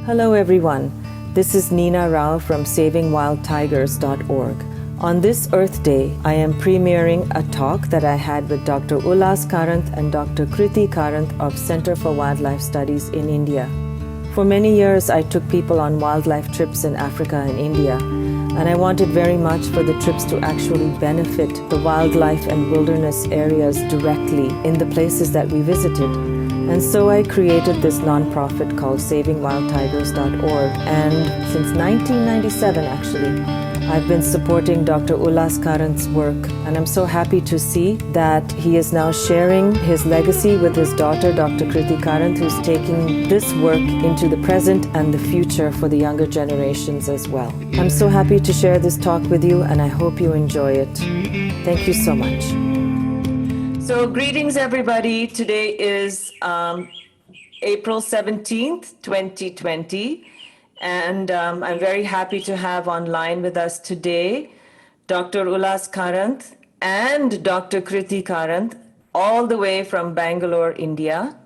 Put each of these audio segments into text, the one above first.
Hello everyone, this is Nina Rao from SavingWildTigers.org. On this Earth Day, I am premiering a talk that I had with Dr. Ullas Karanth and Dr. Krithi K of Centre for Wildlife Studies in India. For many years, I took people on wildlife trips in Africa and India, and I wanted very much for the trips to actually benefit the wildlife and wilderness areas directly in the places that we visited. And so I created this nonprofit called SavingWildTigers.org, and since 1997 actually, I've been supporting Dr. Ullas Karanth's work, and I'm so happy to see that he is now sharing his legacy with his daughter, Dr. Krithi K, who's taking this work into the present and the future for the younger generations as well. I'm so happy to share this talk with you, and I hope you enjoy it. Thank you so much. So greetings, everybody. Today is April 17th, 2020. And I'm very happy to have online with us today Dr. Ullas Karanth and Dr. Krithi K, all the way from Bangalore, India.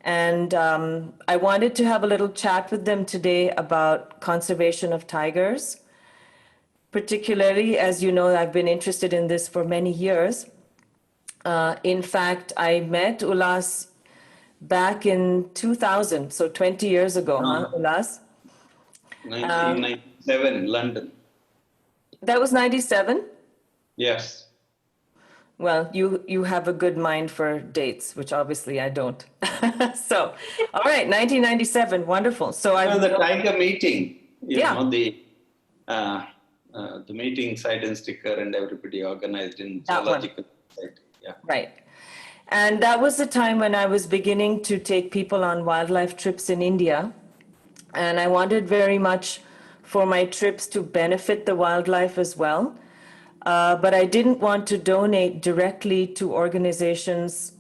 And I wanted to have a little chat with them today about conservation of tigers. Particularly, as you know, I've been interested in this for many years. In fact, I met Ullas back in 2000, so 20 years ago, huh, Ullas? 1997, London. That was 97? Yes. Well, you have a good mind for dates, which obviously I don't. So, all right, 1997, wonderful. So the tiger meeting, you Yeah. know, the meeting, side and sticker, and everybody organized in That one. Zoological Society. Yeah. Right. And that was the time when I was beginning to take people on wildlife trips in India. And I wanted very much for my trips to benefit the wildlife as well. But I didn't want to donate directly to organizations,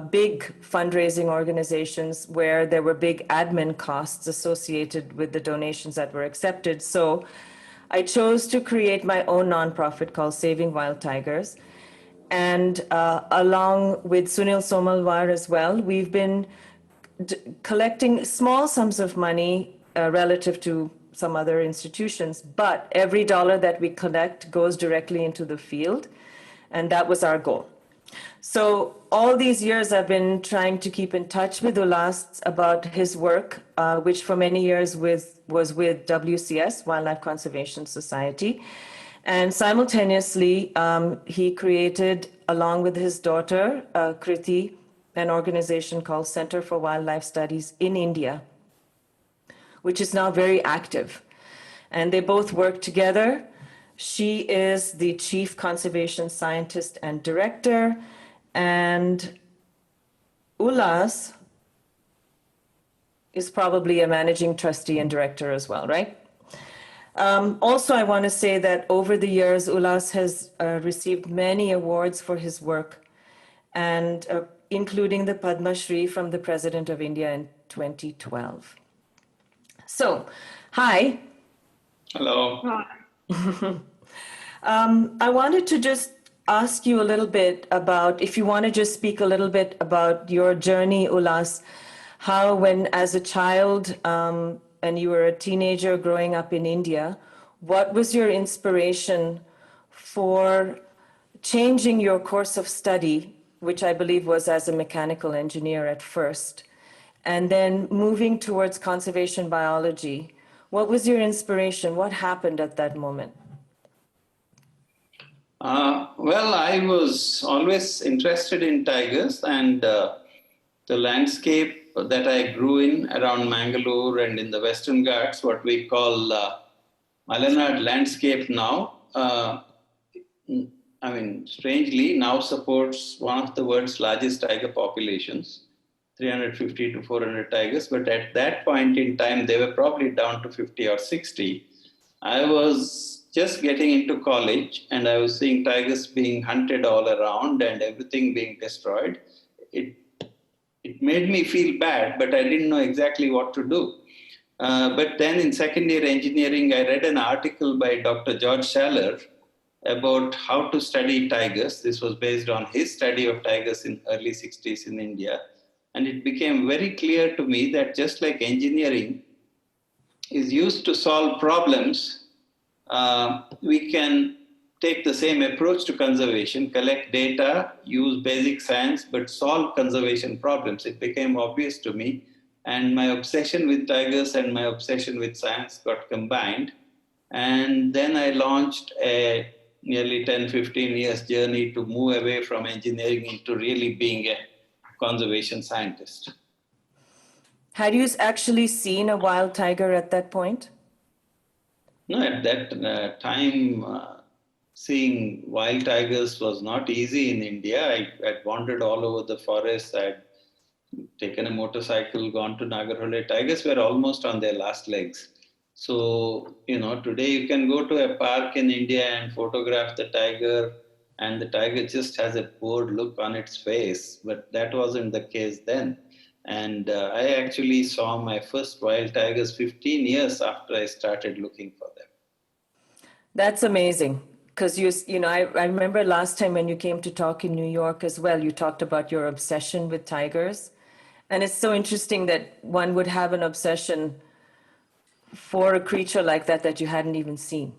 big fundraising organizations, where there were big admin costs associated with the donations that were accepted. So I chose to create my own nonprofit called Saving Wild Tigers. And along with Sunil Somalwar as well, we've been collecting small sums of money relative to some other institutions, but every dollar that we collect goes directly into the field, and that was our goal. So all these years I've been trying to keep in touch with Ullas about his work, which for many years was with WCS, Wildlife Conservation Society. And simultaneously, he created, along with his daughter, Krithi, an organization called Centre for Wildlife Studies in India, which is now very active. And they both work together. She is the chief conservation scientist and director, and Ullas is probably a managing trustee and director as well, right? Also, I want to say that over the years, Ullas has received many awards for his work, and including the Padma Shri from the President of India in 2012. So, hi. Hello. I wanted to just ask you a little bit about, if you want to just speak a little bit about your journey, Ullas, how when as a child and you were a teenager growing up in India, what was your inspiration for changing your course of study, which I believe was as a mechanical engineer at first, and then moving towards conservation biology? What was your inspiration? What happened at that moment? Well, I was always interested in tigers, and the landscape that I grew in around Mangalore and in the Western Ghats, what we call Malenad landscape now, strangely now supports one of the world's largest tiger populations, 350 to 400 tigers. But at that point in time, they were probably down to 50 or 60. I was just getting into college, and I was seeing tigers being hunted all around and everything being destroyed. It made me feel bad, but I didn't know exactly what to do. But then in second year engineering, I read an article by Dr. George Schaller about how to study tigers. This was based on his study of tigers in early 60s in India. And it became very clear to me that just like engineering, is used to solve problems, we can take the same approach to conservation, collect data, use basic science, but solve conservation problems. It became obvious to me, and my obsession with tigers and my obsession with science got combined. And then I launched a nearly 10, 15 years journey to move away from engineering into really being a conservation scientist. Had you actually seen a wild tiger at that point? No, at that time, seeing wild tigers was not easy in India. I had wandered all over the forest. I had taken a motorcycle, gone to Nagarhole. Tigers were almost on their last legs. So, today you can go to a park in India and photograph the tiger, and the tiger just has a bored look on its face. But that wasn't the case then. And I actually saw my first wild tigers 15 years after I started looking for them. That's amazing. Because I remember last time when you came to talk in New York as well, you talked about your obsession with tigers. And it's so interesting that one would have an obsession for a creature like that you hadn't even seen.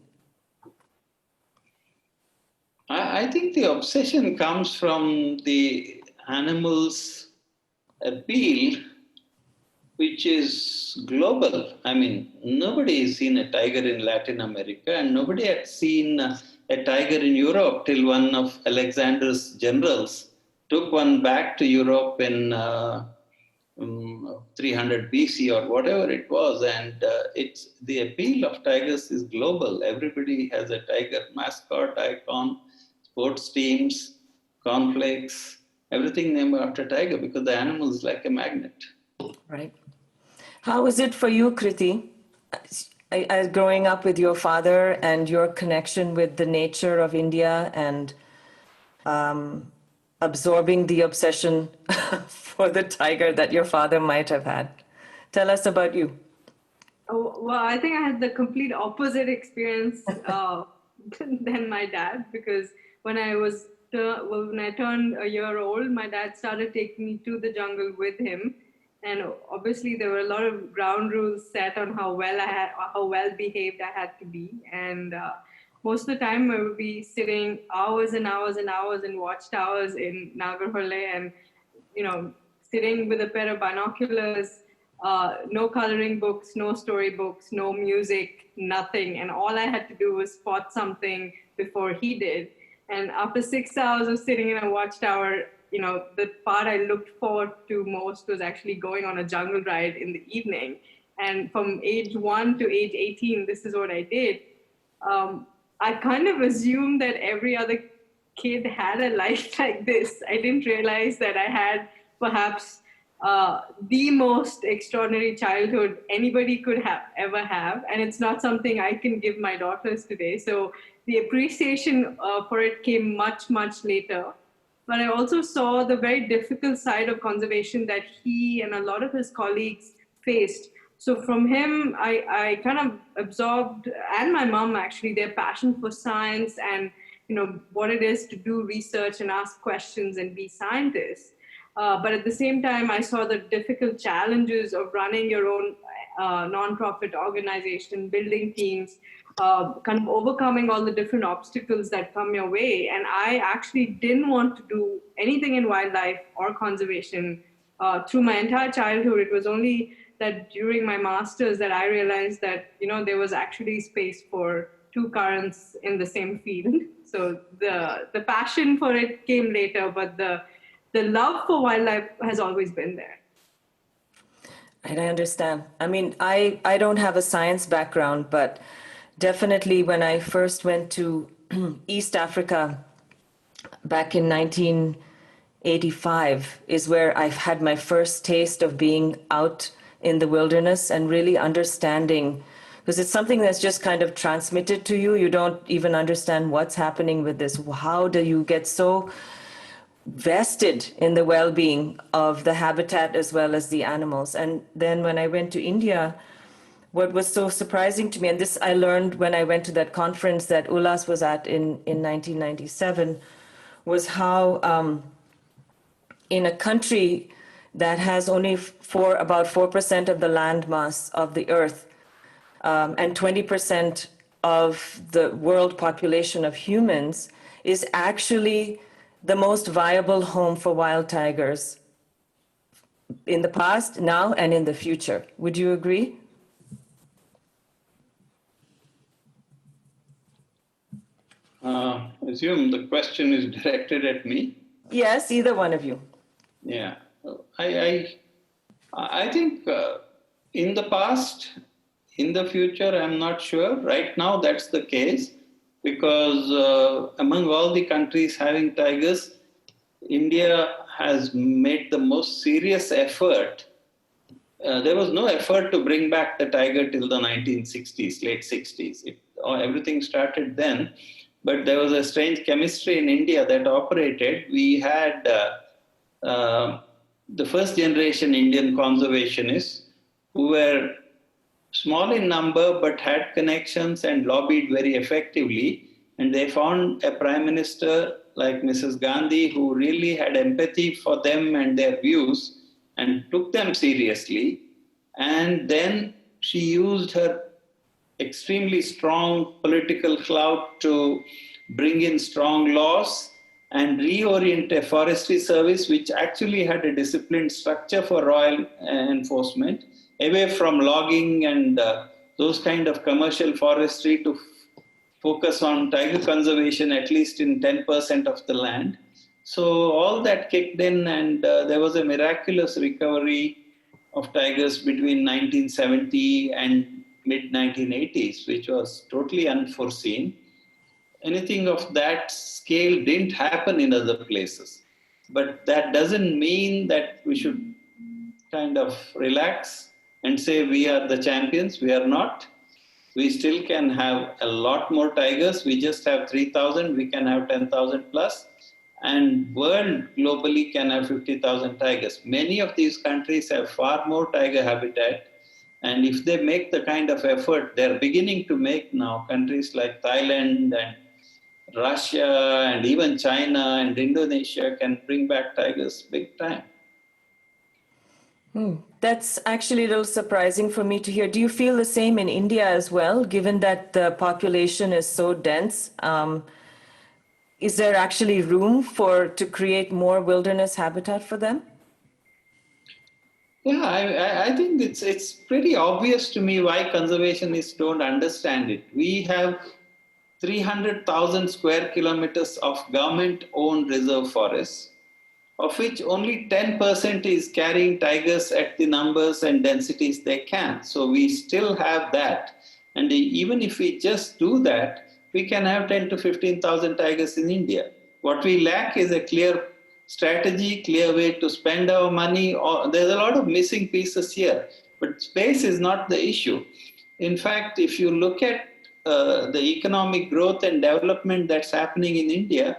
I think the obsession comes from the animal's appeal, which is global. I mean, nobody has seen a tiger in Latin America, and nobody had seen a tiger in Europe till one of Alexander's generals took one back to Europe in 300 BC or whatever it was. And it's the appeal of tigers is global. Everybody has a tiger mascot, icon, sports teams, cornflakes, everything named after tiger because the animal is like a magnet. Right. How is it for you, Krithi, growing up with your father and your connection with the nature of India and absorbing the obsession for the tiger that your father might have had? Tell us about you. Oh, well, I think I had the complete opposite experience than my dad, because when I turned a year old, my dad started taking me to the jungle with him. And obviously, there were a lot of ground rules set on how well behaved I had to be. And most of the time, I would be sitting hours and hours and hours in watchtowers in Nagarhole, and sitting with a pair of binoculars, no coloring books, no storybooks, no music, nothing. And all I had to do was spot something before he did. And after 6 hours of sitting in a watchtower, the part I looked forward to most was actually going on a jungle ride in the evening. And from age 1 to age 18, this is what I did. I kind of assumed that every other kid had a life like this. I didn't realize that I had perhaps the most extraordinary childhood anybody could ever have. And it's not something I can give my daughters today. So the appreciation for it came much, much later. But I also saw the very difficult side of conservation that he and a lot of his colleagues faced. So from him, I kind of absorbed, and my mom actually, their passion for science and what it is to do research and ask questions and be scientists. But at the same time, I saw the difficult challenges of running your own nonprofit organization, building teams, kind of overcoming all the different obstacles that come your way. And I actually didn't want to do anything in wildlife or conservation through my entire childhood. It was only that during my master's that I realized that, there was actually space for two Karanths in the same field. So the passion for it came later, but the love for wildlife has always been there. And I understand. I mean, I don't have a science background, but definitely when I first went to East Africa back in 1985 is where I've had my first taste of being out in the wilderness and really understanding, because it's something that's just kind of transmitted to you. You don't even understand what's happening with this. How do you get so vested in the well-being of the habitat as well as the animals? And then when I went to India, what was so surprising to me, and this I learned when I went to that conference that Ullas was at in 1997, was how in a country that has only about 4% of the land mass of the earth, and 20% of the world population of humans, is actually the most viable home for wild tigers in the past, now, and in the future. Would you agree? Assume the question is directed at me. Yes, either one of you. Yeah, I think in the past, in the future, I'm not sure. Right now, that's the case because among all the countries having tigers, India has made the most serious effort. There was no effort to bring back the tiger till the 1960s, late 60s. Everything started then, but there was a strange chemistry in India that operated. We had the first generation Indian conservationists who were small in number but had connections and lobbied very effectively. And they found a prime minister like Mrs. Gandhi who really had empathy for them and their views and took them seriously. And then she used her extremely strong political clout to bring in strong laws and reorient a forestry service which actually had a disciplined structure for royal enforcement away from logging and those kind of commercial forestry to focus on tiger conservation at least in 10% of the land. So all that kicked in and there was a miraculous recovery of tigers between 1970 and mid 1980s, which was totally unforeseen. Anything of that scale didn't happen in other places. But that doesn't mean that we should kind of relax and say we are the champions. We are not. We still can have a lot more tigers. We just have 3,000. We can have 10,000 plus. And world globally can have 50,000 tigers. Many of these countries have far more tiger habitat. And if they make the kind of effort they're beginning to make now, countries like Thailand and Russia and even China and Indonesia can bring back tigers big time. That's actually a little surprising for me to hear. Do you feel the same in India as well, given that the population is so dense? Is there actually room to create more wilderness habitat for them? Yeah, I think it's pretty obvious to me why conservationists don't understand it. We have 300,000 square kilometers of government-owned reserve forests, of which only 10% is carrying tigers at the numbers and densities they can. So we still have that. And even if we just do that, we can have 10 to 15,000 tigers in India. What we lack is a clear strategy, clear way to spend our money. There's a lot of missing pieces here, but space is not the issue. In fact, if you look at the economic growth and development that's happening in India,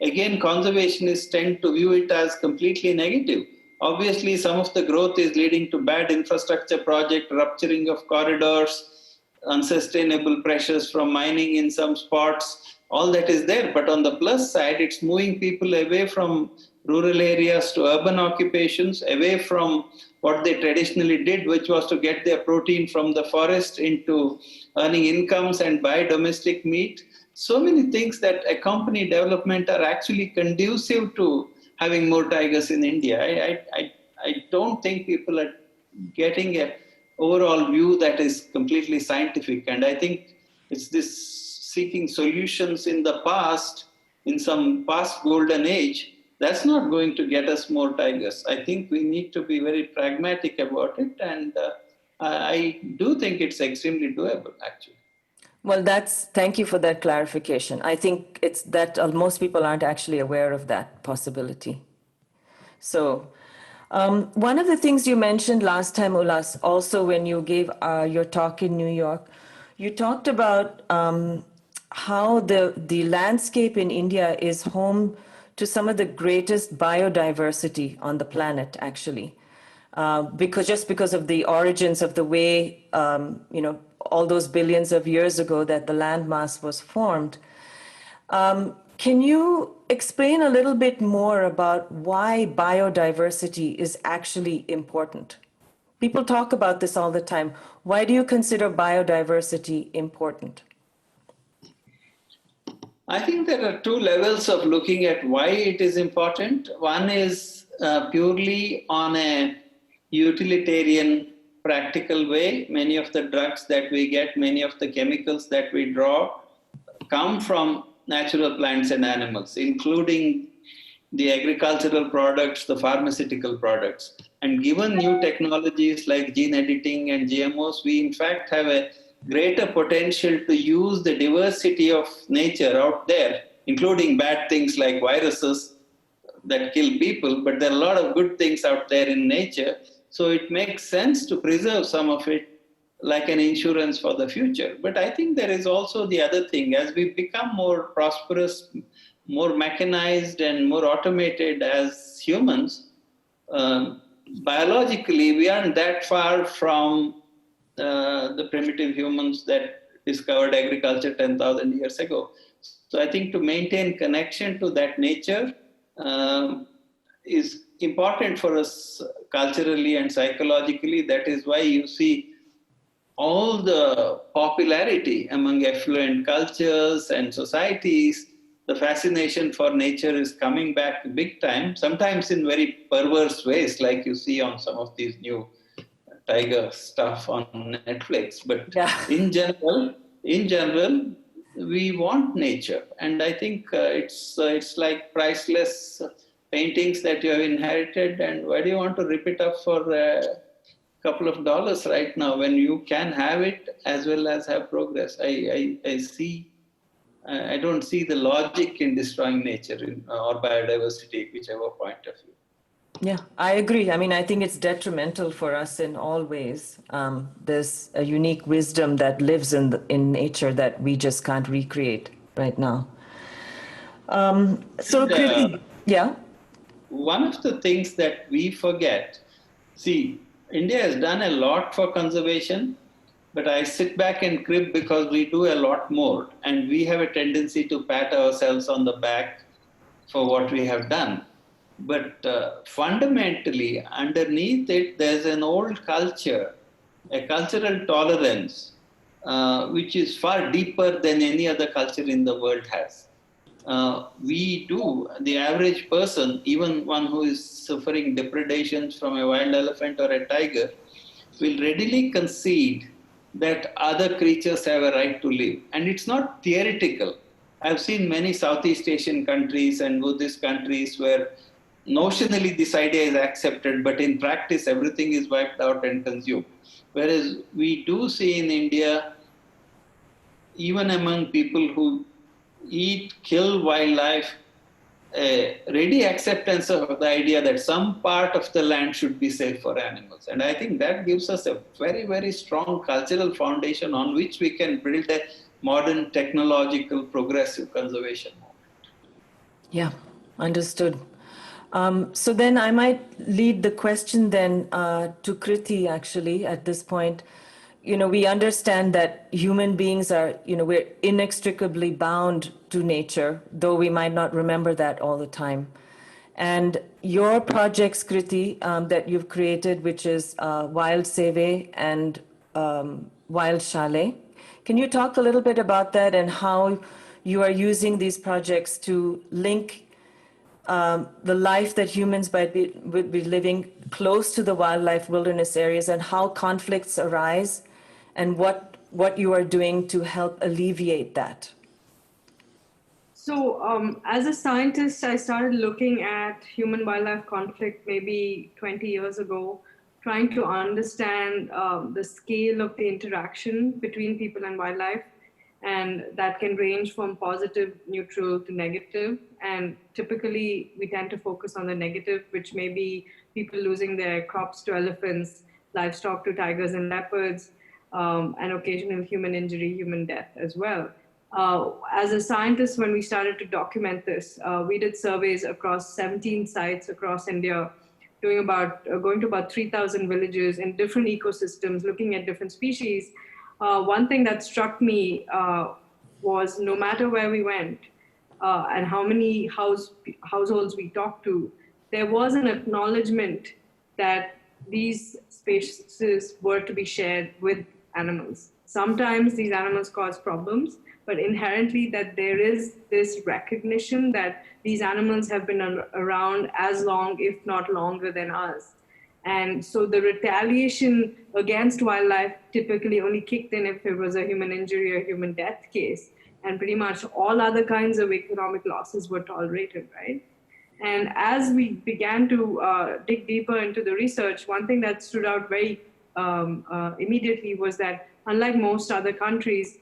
again, conservationists tend to view it as completely negative. Obviously, some of the growth is leading to bad infrastructure project, rupturing of corridors, unsustainable pressures from mining in some spots. All that is there. But on the plus side, it's moving people away from rural areas to urban occupations, away from what they traditionally did, which was to get their protein from the forest into earning incomes and buy domestic meat. So many things that accompany development are actually conducive to having more tigers in India. I don't think people are getting an overall view that is completely scientific. And I think it's this seeking solutions in the past, in some past golden age, that's not going to get us more tigers. I think we need to be very pragmatic about it. And I do think it's extremely doable, actually. Well, thank you for that clarification. I think it's that most people aren't actually aware of that possibility. So, one of the things you mentioned last time, Ullas, also when you gave your talk in New York, you talked about how the landscape in India is home to some of the greatest biodiversity on the planet, actually, because of the origins of the way all those billions of years ago that the landmass was formed. Can you explain a little bit more about why biodiversity is actually important? People talk about this all the time. Why do you consider biodiversity important? I think there are two levels of looking at why it is important. One is purely on a utilitarian, practical way. Many of the drugs that we get, many of the chemicals that we draw come from natural plants and animals, including the agricultural products, the pharmaceutical products. And given new technologies like gene editing and GMOs, we in fact have a greater potential to use the diversity of nature out there, including bad things like viruses that kill people, but there are a lot of good things out there in nature. So it makes sense to preserve some of it like an insurance for the future. But I think there is also the other thing. As we become more prosperous, more mechanized and more automated as humans, biologically we aren't that far from the primitive humans that discovered agriculture 10,000 years ago. So I think to maintain connection to that nature is important for us culturally and psychologically. That is why you see all the popularity among affluent cultures and societies. The fascination for nature is coming back big time, sometimes in very perverse ways, like you see on some of these new tiger stuff on Netflix. But in general, we want nature, and I think it's like priceless paintings that you have inherited. And why do you want to rip it up for a couple of dollars right now when you can have it as well as have progress? I don't see the logic in destroying nature or biodiversity, whichever point of view. Yeah, I agree. I mean, I think it's detrimental for us in all ways. There's a unique wisdom that lives in nature that we just can't recreate right now. Krithi, yeah? One of the things that we forget, see, India has done a lot for conservation, but I sit back and crib because we do a lot more. And we have a tendency to pat ourselves on the back for what we have done. But fundamentally, underneath it, there's an old culture, a cultural tolerance, which is far deeper than any other culture in the world has. The average person, even one who is suffering depredations from a wild elephant or a tiger, will readily concede that other creatures have a right to live. And it's not theoretical. I've seen many Southeast Asian countries and Buddhist countries where notionally this idea is accepted, but in practice everything is wiped out and consumed. Whereas we do see in India, even among people who kill wildlife, a ready acceptance of the idea that some part of the land should be safe for animals. And I think that gives us a very, very strong cultural foundation on which we can build a modern, technological, progressive conservation movement. Yeah, understood. So then I might lead the question then to Krithi, actually, at this point. You know, we understand that human beings are, we're inextricably bound to nature, though we might not remember that all the time. And your projects, Krithi, that you've created, which is Wild Seve and Wild Chalet, can you talk a little bit about that and how you are using these projects to link the life that humans would be living close to the wildlife wilderness areas, and how conflicts arise, and what you are doing to help alleviate that? So as a scientist, I started looking at human-wildlife conflict maybe 20 years ago, trying to understand the scale of the interaction between people and wildlife. And that can range from positive, neutral to negative. And typically we tend to focus on the negative, which may be people losing their crops to elephants, livestock to tigers and leopards, and occasional human injury, human death as well. As a scientist, when we started to document this, we did surveys across 17 sites across India, going to about 3,000 villages in different ecosystems, looking at different species. One thing that struck me was no matter where we went and how many households we talked to, there was an acknowledgement that these spaces were to be shared with animals. Sometimes these animals cause problems, but inherently that there is this recognition that these animals have been around as long, if not longer than us. And so the retaliation against wildlife typically only kicked in if it was a human injury or human death case. And pretty much all other kinds of economic losses were tolerated, right? And as we began to dig deeper into the research, one thing that stood out very immediately was that unlike most other countries,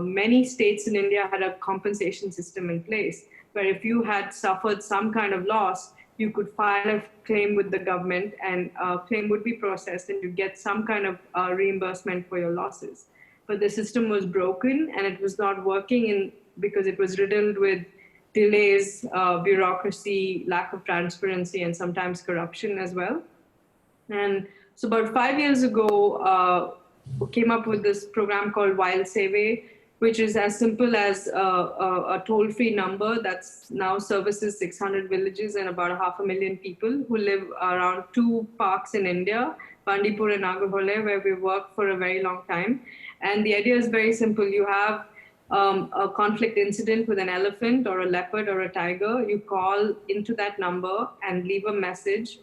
many states in India had a compensation system in place, where if you had suffered some kind of loss, you could file a claim with the government and a claim would be processed and you get some kind of reimbursement for your losses. But the system was broken and it was not working because it was riddled with delays, bureaucracy, lack of transparency, and sometimes corruption as well. And so about 5 years ago, we came up with this program called Wild Save, which is as simple as a toll-free number that's now services 600 villages and about 500,000 people who live around 2 parks in India, Bandipur and Nagarhole, where we worked for a very long time. And the idea is very simple. You have a conflict incident with an elephant or a leopard or a tiger, you call into that number and leave a message,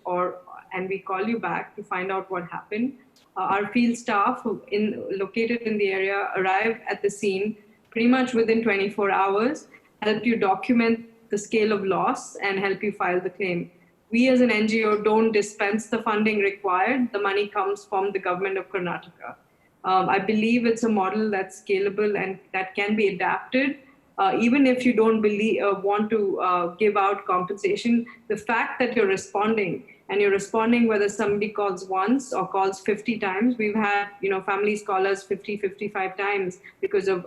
and we call you back to find out what happened. Our field staff located in the area arrive at the scene pretty much within 24 hours, help you document the scale of loss and help you file the claim. We as an NGO don't dispense the funding required. The money comes from the government of Karnataka. I believe it's a model that's scalable and that can be adapted. Even if you don't want to give out compensation, the fact that you're responding, and you're responding whether somebody calls once or calls 50 times. We've had families call us 50, 55 times because of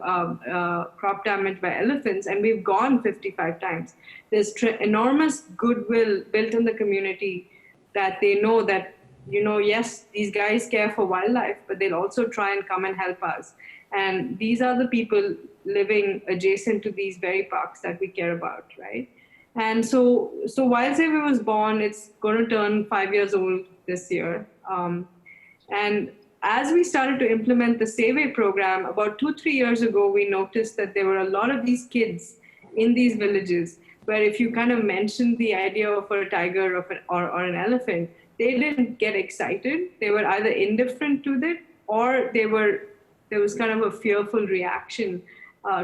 crop damage by elephants, and we've gone 55 times. There's enormous goodwill built in the community that they know that yes, these guys care for wildlife, but they'll also try and come and help us. And these are the people living adjacent to these very parks that we care about, right? And so Wild Save was born. It's going to turn 5 years old this year. And as we started to implement the Save program, about 2-3 years ago, we noticed that there were a lot of these kids in these villages where if you kind of mentioned the idea of a tiger or an elephant, they didn't get excited. They were either indifferent to it or there was kind of a fearful reaction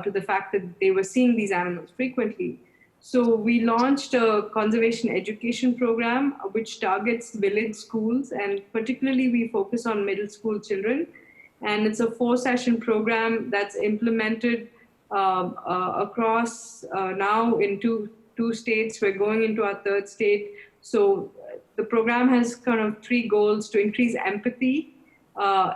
to the fact that they were seeing these animals frequently. So we launched a conservation education program which targets village schools, and particularly we focus on middle school children. And it's a 4-session program that's implemented across now in two states. We're going into our 3rd state. So the program has kind of 3 goals: to increase empathy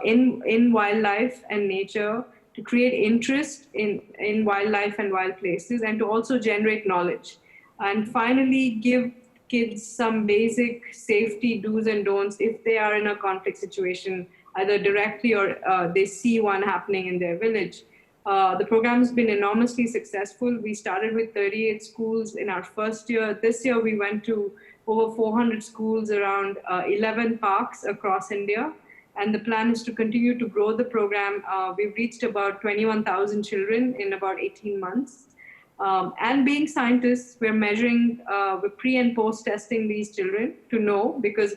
in wildlife and nature, to create interest in wildlife and wild places, and to also generate knowledge. And finally, give kids some basic safety do's and don'ts if they are in a conflict situation, either directly or they see one happening in their village. The program has been enormously successful. We started with 38 schools in our first year. This year, we went to over 400 schools around 11 parks across India. And the plan is to continue to grow the program. We've reached about 21,000 children in about 18 months. And being scientists, we're measuring, we're pre and post testing these children to know, because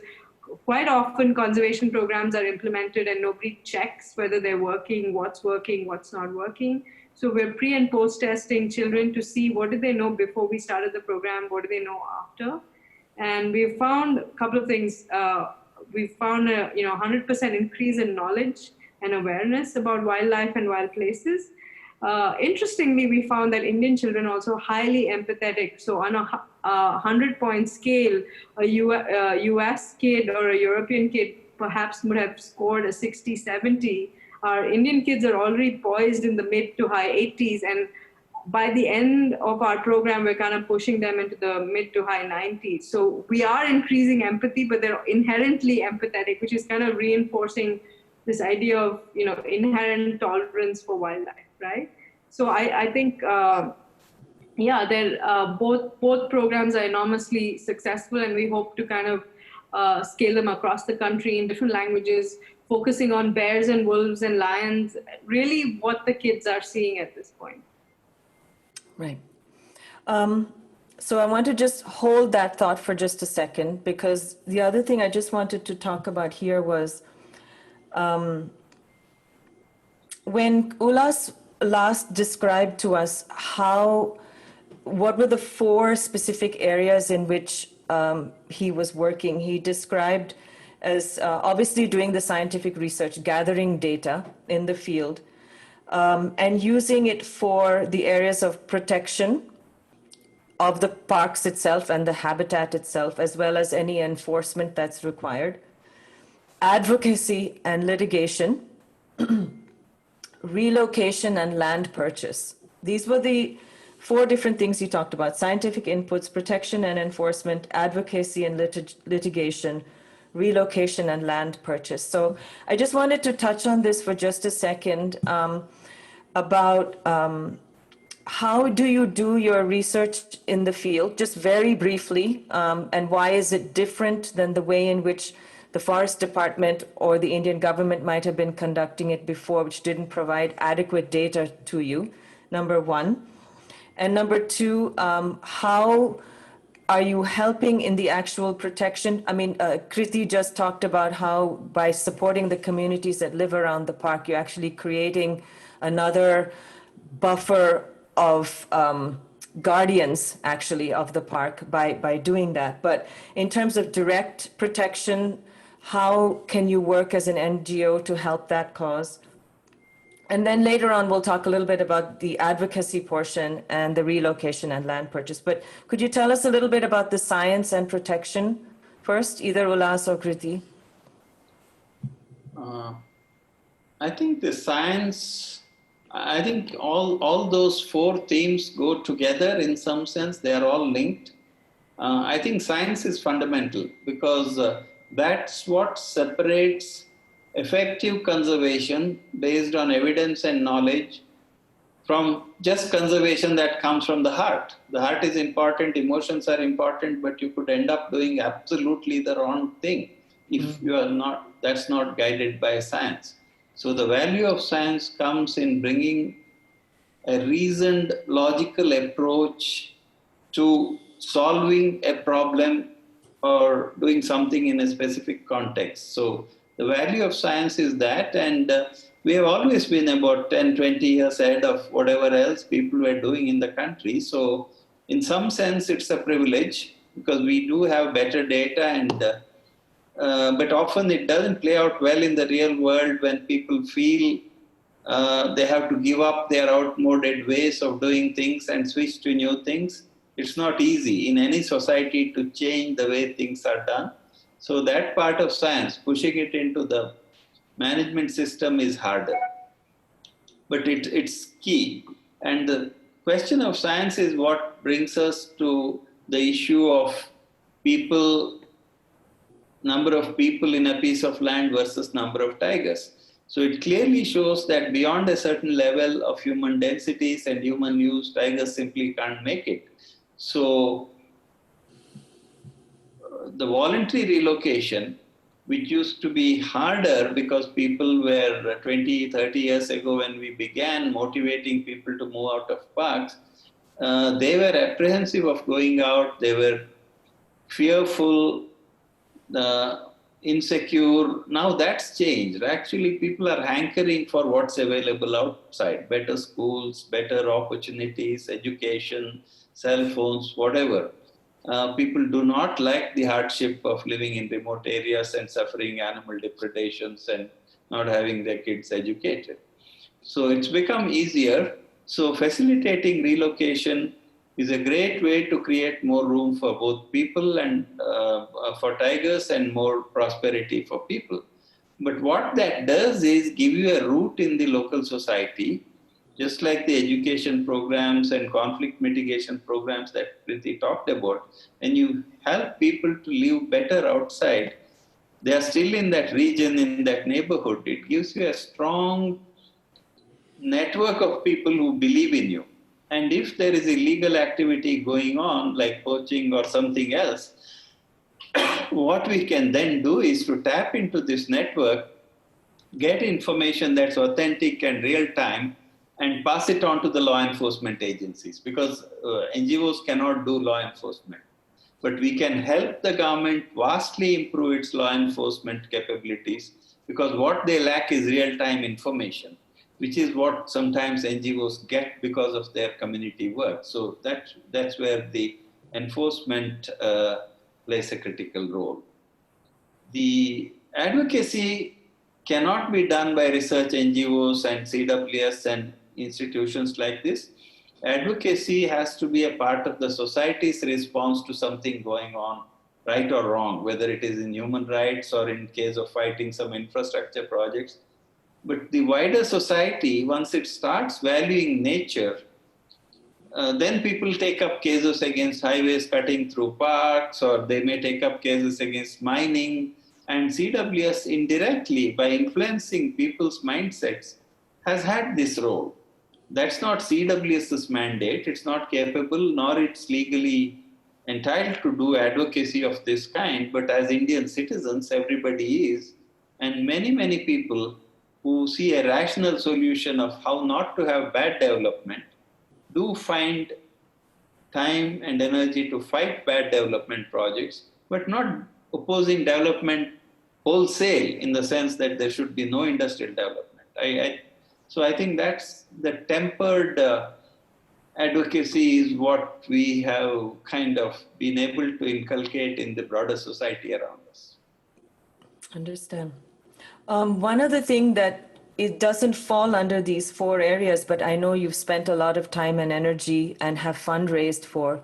quite often conservation programs are implemented and nobody checks whether they're working, what's not working. So we're pre and post testing children to see what did they know before we started the program, what do they know after. And we've found a couple of things. We've found a 100% increase in knowledge and awareness about wildlife and wild places. Interestingly, we found that Indian children are also highly empathetic. So on a 100-point scale, a US kid or a European kid perhaps would have scored a 60, 70. Our Indian kids are already poised in the mid to high 80s. And by the end of our program, we're kind of pushing them into the mid to high 90s. So we are increasing empathy, but they're inherently empathetic, which is kind of reinforcing this idea of inherent tolerance for wildlife, right? So I think, both programs are enormously successful, and we hope to kind of scale them across the country in different languages, focusing on bears and wolves and lions, really what the kids are seeing at this point. Right. So I want to just hold that thought for just a second, because the other thing I just wanted to talk about here was when Ullas last described to us what were the 4 specific areas in which he was working. He described as obviously doing the scientific research, gathering data in the field, and using it for the areas of protection of the parks itself and the habitat itself, as well as any enforcement that's required, advocacy and litigation, relocation and land purchase. These were the 4 different things you talked about: scientific inputs, protection and enforcement, advocacy and litigation, relocation and land purchase. So I just wanted to touch on this for just a second, about how do you do your research in the field, just very briefly, and why is it different than the way in which the Forest Department or the Indian government might have been conducting it before, which didn't provide adequate data to you, number 1. And number 2, how are you helping in the actual protection? I mean, Krithi just talked about how by supporting the communities that live around the park, you're actually creating another buffer of guardians, actually, of the park by doing that. But in terms of direct protection, how can you work as an NGO to help that cause? And then later on, we'll talk a little bit about the advocacy portion and the relocation and land purchase. But could you tell us a little bit about the science and protection first, either Ullas or Krithi? I think the science, I think all those 4 themes go together in some sense. They are all linked. I think science is fundamental because that's what separates effective conservation based on evidence and knowledge from just conservation that comes from the heart. The heart is important, emotions are important, but you could end up doing absolutely the wrong thing if you are not, that's not guided by science. So the value of science comes in bringing a reasoned, logical approach to solving a problem or doing something in a specific context. So the value of science is that, and we have always been about 10, 20 years ahead of whatever else people were doing in the country. So in some sense, it's a privilege because we do have better data, and but often it doesn't play out well in the real world when people feel they have to give up their outmoded ways of doing things and switch to new things. It's not easy in any society to change the way things are done. So that part of science, pushing it into the management system is harder. But it's key. And the question of science is what brings us to the issue of people, number of people in a piece of land versus number of tigers. So it clearly shows that beyond a certain level of human densities and human use, tigers simply can't make it. So the voluntary relocation, which used to be harder because people were 20, 30 years ago when we began motivating people to move out of parks, they were apprehensive of going out, they were fearful, insecure. Now that's changed. Actually, people are hankering for what's available outside, better schools, better opportunities, education, cell phones, whatever. People do not like the hardship of living in remote areas and suffering animal depredations and not having their kids educated. So it's become easier. So facilitating relocation is a great way to create more room for both people and for tigers and more prosperity for people. But what that does is give you a root in the local society, just like the education programs and conflict mitigation programs that Krithi talked about. And you help people to live better outside. They are still in that region, in that neighborhood. It gives you a strong network of people who believe in you. And if there is illegal activity going on, like poaching or something else, What we can then do is to tap into this network, get information that's authentic and real time, and pass it on to the law enforcement agencies, because NGOs cannot do law enforcement. But we can help the government vastly improve its law enforcement capabilities, because what they lack is real time information, which is what sometimes NGOs get because of their community work. So that's where the enforcement plays a critical role. The advocacy cannot be done by research NGOs and CWS and institutions like this. Advocacy has to be a part of the society's response to something going on, right or wrong, whether it is in human rights or in case of fighting some infrastructure projects. But the wider society, once it starts valuing nature, then people take up cases against highways cutting through parks, or they may take up cases against mining. And CWS indirectly, by influencing people's mindsets, has had this role. That's not CWS's mandate. It's not capable, nor it's legally entitled to do advocacy of this kind. But as Indian citizens, everybody is. And many, many people who see a rational solution of how not to have bad development do find time and energy to fight bad development projects, but not opposing development wholesale in the sense that there should be no industrial development. So I think that's the tempered advocacy is what we have kind of been able to inculcate in the broader society around us. Understand. One other thing that it doesn't fall under these 4 areas, but I know you've spent a lot of time and energy and have fundraised for,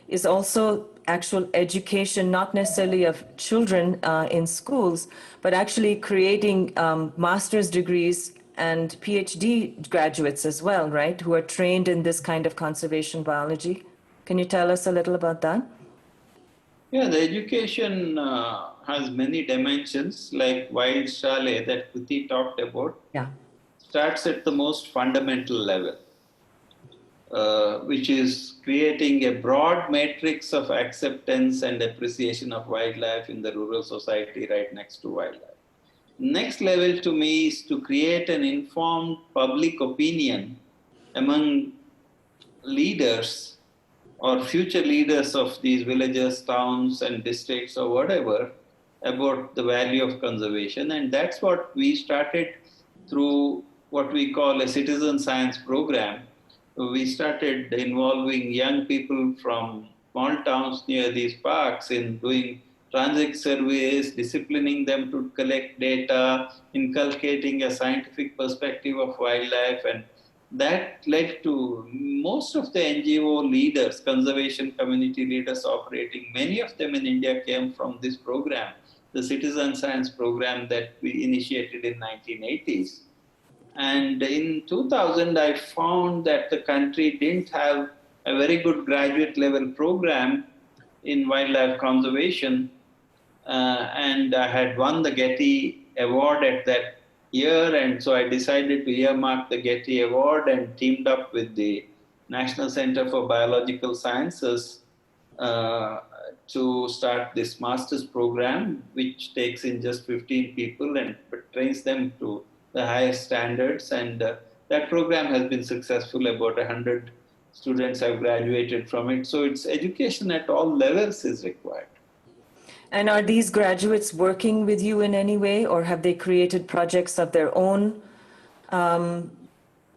is also actual education, not necessarily of children in schools, but actually creating master's degrees and PhD graduates as well, right, who are trained in this kind of conservation biology. Can you tell us a little about that? Yeah, the education has many dimensions, like Wild Chalet that Krithi talked about. Yeah. Starts at the most fundamental level, which is creating a broad matrix of acceptance and appreciation of wildlife in the rural society right next to wildlife. Next level to me is to create an informed public opinion among leaders or future leaders of these villages, towns, and districts or whatever about the value of conservation. And that's what we started through what we call a citizen science program. We started involving young people from small towns near these parks in doing transit surveys, disciplining them to collect data, inculcating a scientific perspective of wildlife, and that led to most of the NGO leaders, conservation community leaders operating, many of them in India came from this program, the citizen science program that we initiated in 1980s. And in 2000, I found that the country didn't have a very good graduate level program in wildlife conservation. And I had won the Getty Award at that year, and so I decided to earmark the Getty Award and teamed up with the National Center for Biological Sciences to start this master's program, which takes in just 15 people and trains them to the highest standards. And that program has been successful. About 100 students have graduated from it. So it's education at all levels is required. And are these graduates working with you in any way, or have they created projects of their own?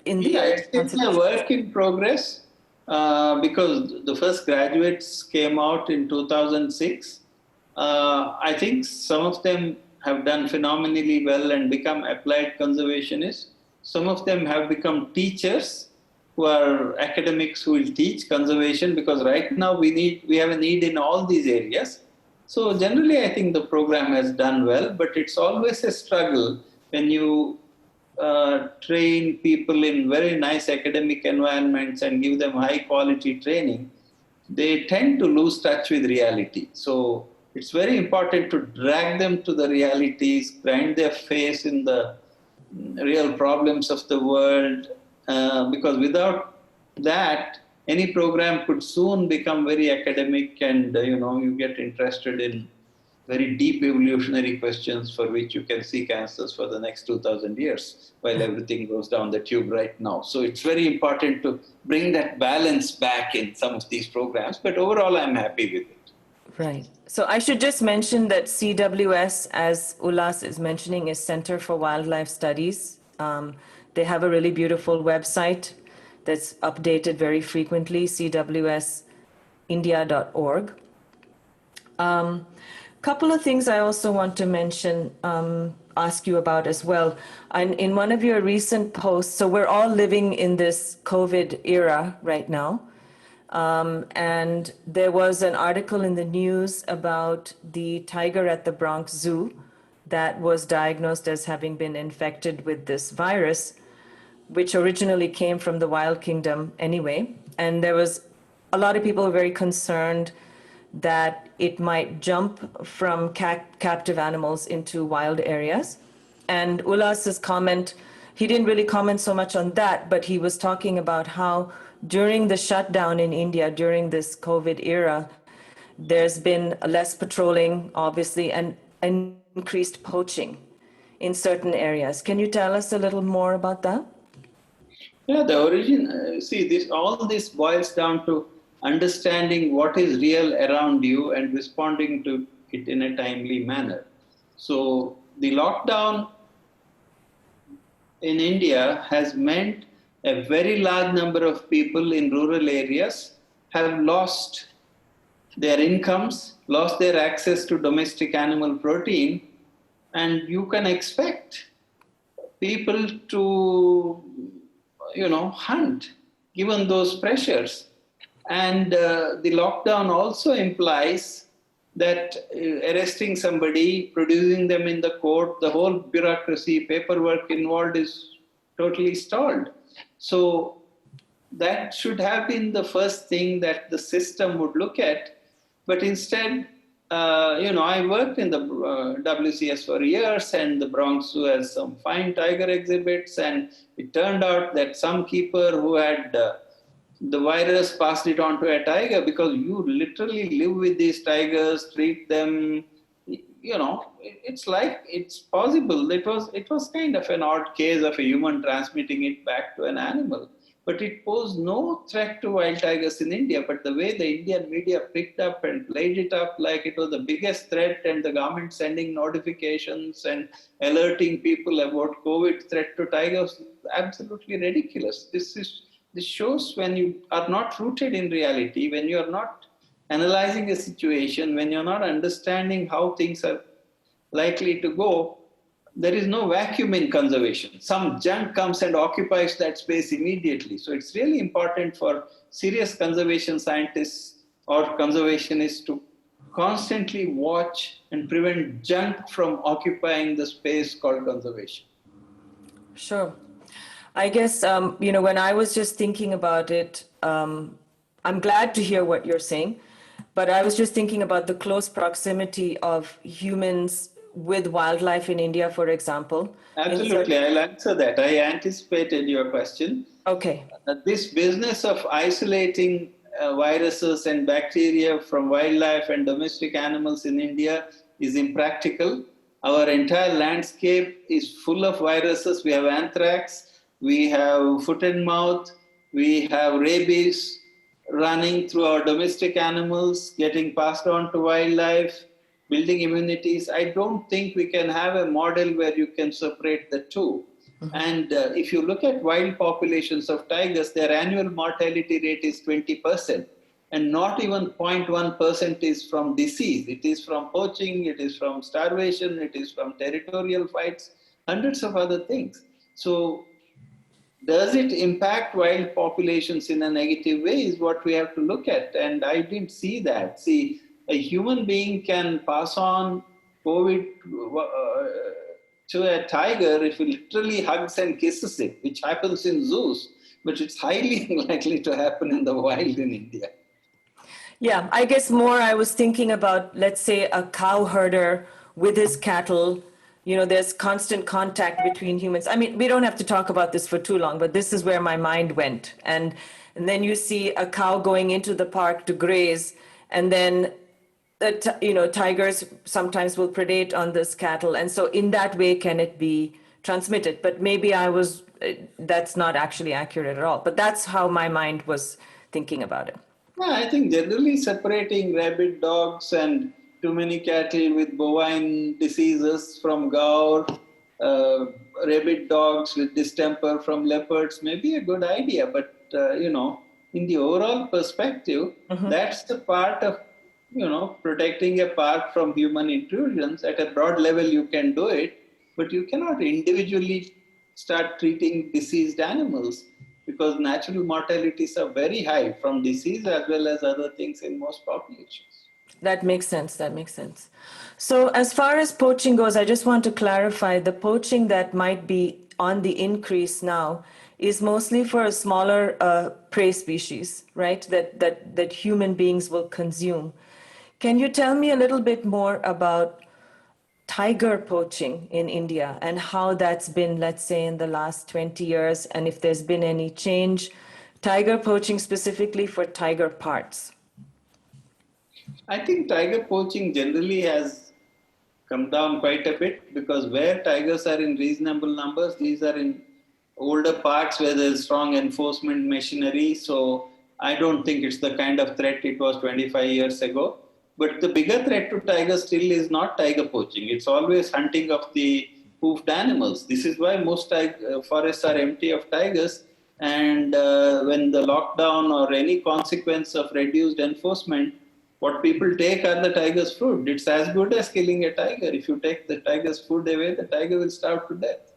It's a work in progress because the first graduates came out in 2006. I think some of them have done phenomenally well and become applied conservationists. Some of them have become teachers who are academics who will teach conservation, because right now we have a need in all these areas. So generally, I think the program has done well, but it's always a struggle when you train people in very nice academic environments and give them high quality training. They tend to lose touch with reality. So it's very important to drag them to the realities, grind their face in the real problems of the world, because without that, any program could soon become very academic, and you get interested in very deep evolutionary questions for which you can seek answers for the next 2000 years while everything goes down the tube right now. So it's very important to bring that balance back in some of these programs, but overall I'm happy with it. Right. So I should just mention that CWS, as Ullas is mentioning, is Center for Wildlife Studies. They have a really beautiful website that's updated very frequently, cwsindia.org. Couple of things I also want to mention, ask you about as well. And in one of your recent posts, so we're all living in this COVID era right now. And there was an article in the news about the tiger at the Bronx Zoo that was diagnosed as having been infected with this virus, which originally came from the wild kingdom anyway. And there was a lot of people were very concerned that it might jump from captive animals into wild areas. And Ullas's comment, he didn't really comment so much on that, but he was talking about how during the shutdown in India, during this COVID era, there's been less patrolling, obviously, and increased poaching in certain areas. Can you tell us a little more about that? Yeah, the origin, all this boils down to understanding what is real around you and responding to it in a timely manner. So the lockdown in India has meant a very large number of people in rural areas have lost their incomes, lost their access to domestic animal protein, and you can expect people to, hunt given those pressures. And the lockdown also implies that arresting somebody, producing them in the court, the whole bureaucracy, paperwork involved is totally stalled. So that should have been the first thing that the system would look at. But instead, I worked in the WCS for years, and the Bronx Zoo has some fine tiger exhibits. And it turned out that some keeper who had the virus passed it on to a tiger, because you literally live with these tigers, treat them, it's possible. It was kind of an odd case of a human transmitting it back to an animal. But it posed no threat to wild tigers in India. But the way the Indian media picked up and played it up like it was the biggest threat, and the government sending notifications and alerting people about COVID threat to tigers, absolutely ridiculous. This shows when you are not rooted in reality, when you are not analyzing a situation, when you're not understanding how things are likely to go. There is no vacuum in conservation. Some junk comes and occupies that space immediately. So it's really important for serious conservation scientists or conservationists to constantly watch and prevent junk from occupying the space called conservation. Sure. I guess, when I was just thinking about it, I'm glad to hear what you're saying, but I was just thinking about the close proximity of humans with wildlife in India, for example. Absolutely, I'll answer that. I anticipated your question. Okay. This business of isolating viruses and bacteria from wildlife and domestic animals in India is impractical. Our entire landscape is full of viruses. We have anthrax, we have foot and mouth, we have rabies running through our domestic animals, getting passed on to wildlife, building immunities. I don't think we can have a model where you can separate the two. Mm-hmm. And if you look at wild populations of tigers, their annual mortality rate is 20%. And not even 0.1% is from disease. It is from poaching, it is from starvation, it is from territorial fights, hundreds of other things. So does it impact wild populations in a negative way is what we have to look at. And I didn't see that. See, a human being can pass on COVID to a tiger if he literally hugs and kisses it, which happens in zoos, but it's highly unlikely to happen in the wild in India. Yeah, I guess more I was thinking about, let's say, a cow herder with his cattle. There's constant contact between humans. I mean, we don't have to talk about this for too long, but this is where my mind went. And then you see a cow going into the park to graze, and then that, tigers sometimes will predate on this cattle, and so in that way can it be transmitted? But maybe that's not actually accurate at all, but that's how my mind was thinking about it. Yeah, I think generally separating rabid dogs and too many cattle with bovine diseases from gout, uh, rabid dogs with distemper from leopards may be a good idea. But, in the overall perspective, that's the part of, protecting a park from human intrusions. At a broad level, you can do it, but you cannot individually start treating diseased animals because natural mortalities are very high from disease as well as other things in most populations. That makes sense. That makes sense. So, as far as poaching goes, I just want to clarify the poaching that might be on the increase now is mostly for a smaller prey species, right? That human beings will consume. Can you tell me a little bit more about tiger poaching in India and how that's been, let's say, in the last 20 years, and if there's been any change? Tiger poaching specifically for tiger parts. I think tiger poaching generally has come down quite a bit because where tigers are in reasonable numbers, these are in older parks where there's strong enforcement machinery. So I don't think it's the kind of threat it was 25 years ago. But the bigger threat to tigers still is not tiger poaching. It's always hunting of the hoofed animals. This is why most forests are empty of tigers. And when the lockdown or any consequence of reduced enforcement, what people take are the tiger's food. It's as good as killing a tiger. If you take the tiger's food away, the tiger will starve to death.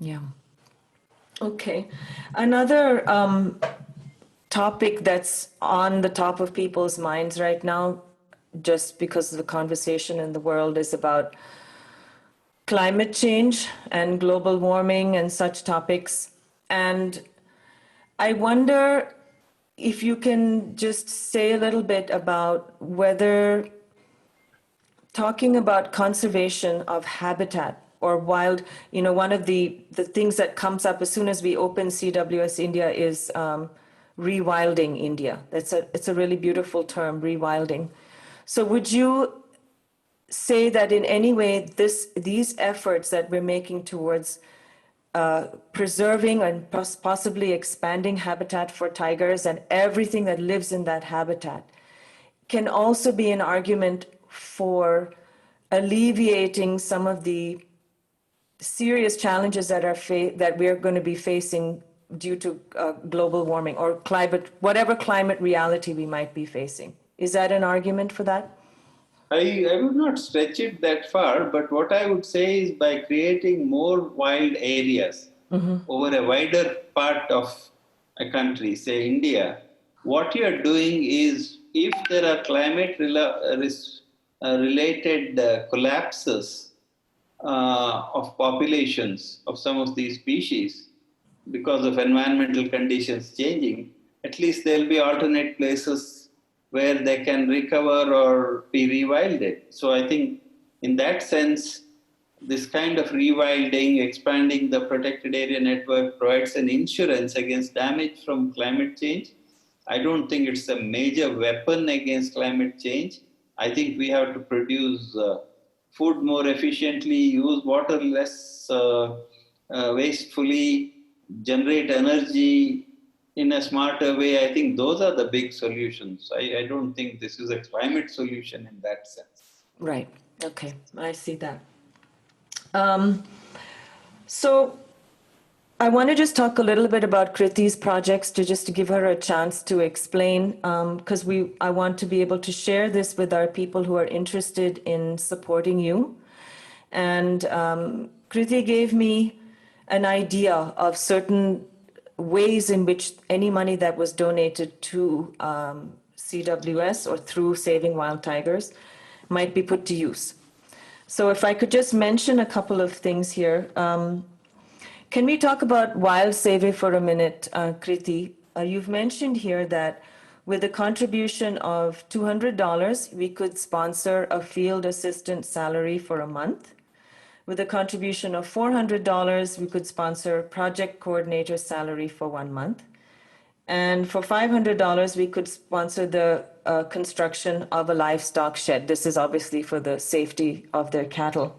Yeah. Okay. Another topic that's on the top of people's minds right now, just because of the conversation in the world, is about climate change and global warming and such topics. And I wonder if you can just say a little bit about whether talking about conservation of habitat or wild, one of the things that comes up as soon as we open CWS India is Rewilding India. It's a really beautiful term, rewilding. So would you say that in any way these efforts that we're making towards preserving and possibly expanding habitat for tigers and everything that lives in that habitat can also be an argument for alleviating some of the serious challenges that we're going to be facing due to global warming or whatever climate reality we might be facing? Is that an argument for that? I would not stretch it that far, but what I would say is by creating more wild areas over a wider part of a country, say India, what you are doing is if there are climate related collapses of populations of some of these species because of environmental conditions changing, at least there will be alternate places where they can recover or be rewilded. So I think in that sense, this kind of rewilding, expanding the protected area network provides an insurance against damage from climate change. I don't think it's a major weapon against climate change. I think we have to produce food more efficiently, use water less wastefully, generate energy in a smarter way. I think those are the big solutions. I don't think this is a climate solution in that sense. Right. Okay. I see that. So I want to just talk a little bit about Krithi's projects to give her a chance to explain, because I want to be able to share this with our people who are interested in supporting you. And Krithi gave me an idea of certain ways in which any money that was donated to CWS or through Saving Wild Tigers might be put to use. So if I could just mention a couple of things here. Can we talk about Wild Save for a minute, Krithi? You've mentioned here that with a contribution of $200, we could sponsor a field assistant salary for a month. With a contribution of $400, we could sponsor project coordinator salary for 1 month. And for $500, we could sponsor the construction of a livestock shed. This is obviously for the safety of their cattle.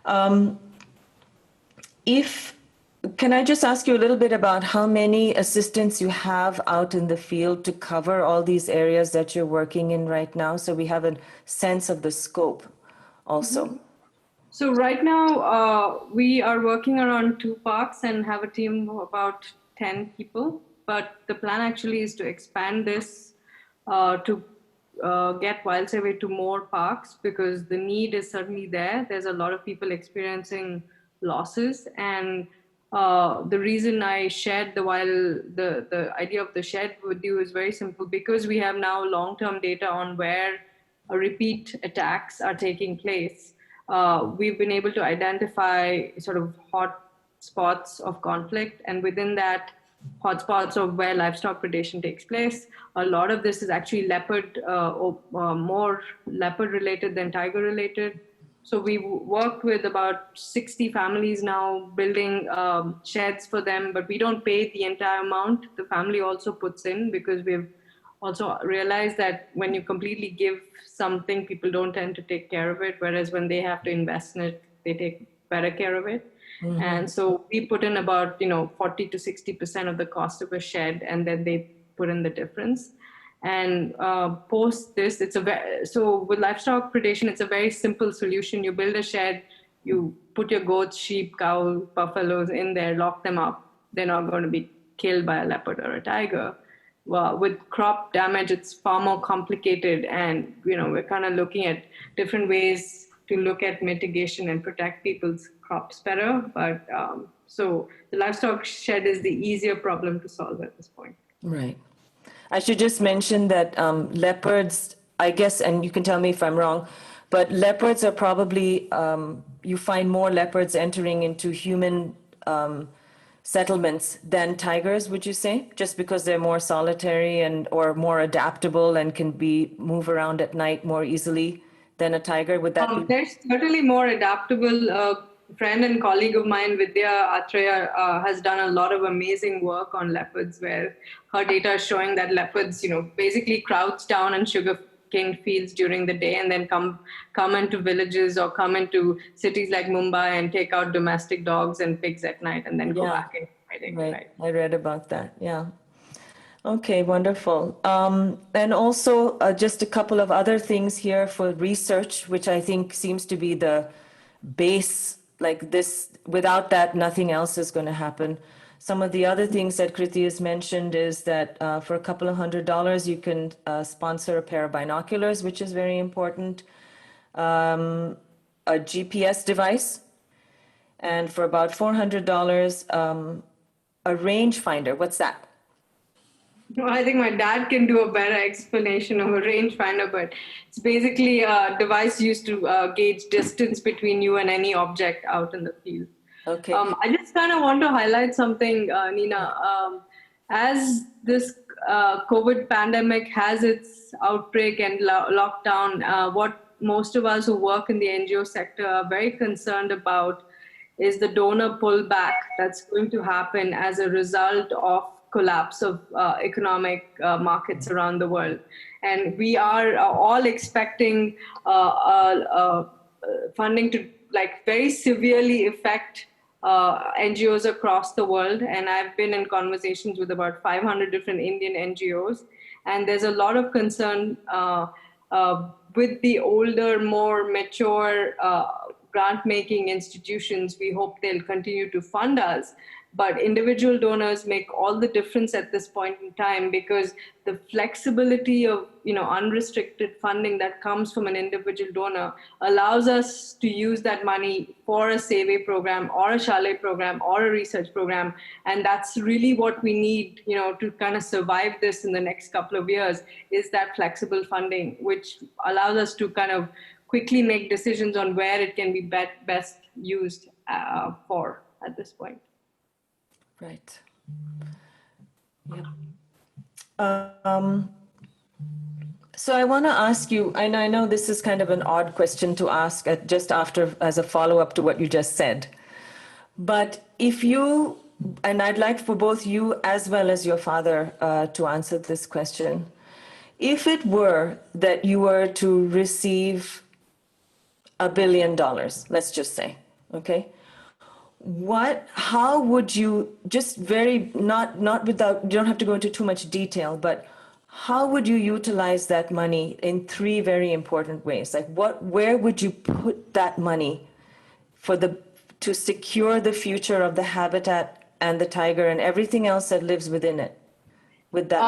Can I just ask you a little bit about how many assistants you have out in the field to cover all these areas that you're working in right now, so we have a sense of the scope also? So right now, we are working around 2 parks and have a team of about 10 people. But the plan actually is to expand this to get Wild Survey to more parks, because the need is certainly there. There's a lot of people experiencing losses, and the reason I shared the idea of the shed with you is very simple, because we have now long-term data on where repeat attacks are taking place. We've been able to identify sort of hot spots of conflict, and within that, hotspots of where livestock predation takes place. A lot of this is actually leopard, more leopard related than tiger related. So we worked with about 60 families now, building sheds for them, but we don't pay the entire amount. The family also puts in, because we've also realized that when you completely give something, people don't tend to take care of it, whereas when they have to invest in it, they take better care of it. Mm-hmm. And so we put in about 40 to 60% of the cost of a shed, and then they put in the difference. And post this, so with livestock predation, it's a very simple solution. You build a shed, you put your goats, sheep, cows, buffaloes in there, lock them up. They're not going to be killed by a leopard or a tiger. Well, with crop damage, it's far more complicated, and we're kind of looking at different ways to look at mitigation and protect people's crops better. But so the livestock shed is the easier problem to solve at this point. Right. I should just mention that leopards, I guess, and you can tell me if I'm wrong, but leopards are probably, you find more leopards entering into human settlements than tigers, would you say? Just because they're more solitary or more adaptable and can move around at night more easily than a tiger? Would that be? They're certainly more adaptable. A friend and colleague of mine, Vidya Atreya, has done a lot of amazing work on leopards, where her data is showing that leopards, basically crouch down in sugarcane fields during the day, and then come into villages or come into cities like Mumbai and take out domestic dogs and pigs at night, and then go back in hiding. Right. I read about that. Yeah. Okay, wonderful. And also just a couple of other things here for research, which I think seems to be the base, like this. Without that, nothing else is going to happen. Some of the other things that Krithi has mentioned is that for a couple of $100, you can sponsor a pair of binoculars, which is very important, a GPS device, and for about $400, a rangefinder. What's that? Well, I think my dad can do a better explanation of a rangefinder, but it's basically a device used to gauge distance between you and any object out in the field. Okay. I just kind of want to highlight something, Nina. As this COVID pandemic has its outbreak and lockdown, what most of us who work in the NGO sector are very concerned about is the donor pullback that's going to happen as a result of collapse of economic markets around the world. And we are all expecting funding to very severely affect NGOs across the world. And I've been in conversations with about 500 different Indian NGOs. And there's a lot of concern with the older, more mature grant-making institutions. We hope they'll continue to fund us. But individual donors make all the difference at this point in time, because the flexibility of unrestricted funding that comes from an individual donor allows us to use that money for a Save program or a Chalet program or a research program. And that's really what we need to kind of survive this in the next couple of years, is that flexible funding, which allows us to kind of quickly make decisions on where it can be best used for at this point. Right. Yeah. So I want to ask you, and I know this is kind of an odd question to ask just after as a follow-up to what you just said, but if you and I'd like for both you as well as your father to answer this question. If it were that you were to receive $1 billion, let's just say, okay? How would you, just very, not without, you don't have to go into too much detail, but how would you utilize that money in three very important ways? Like where would you put that money to secure the future of the habitat and the tiger and everything else that lives within it? With that,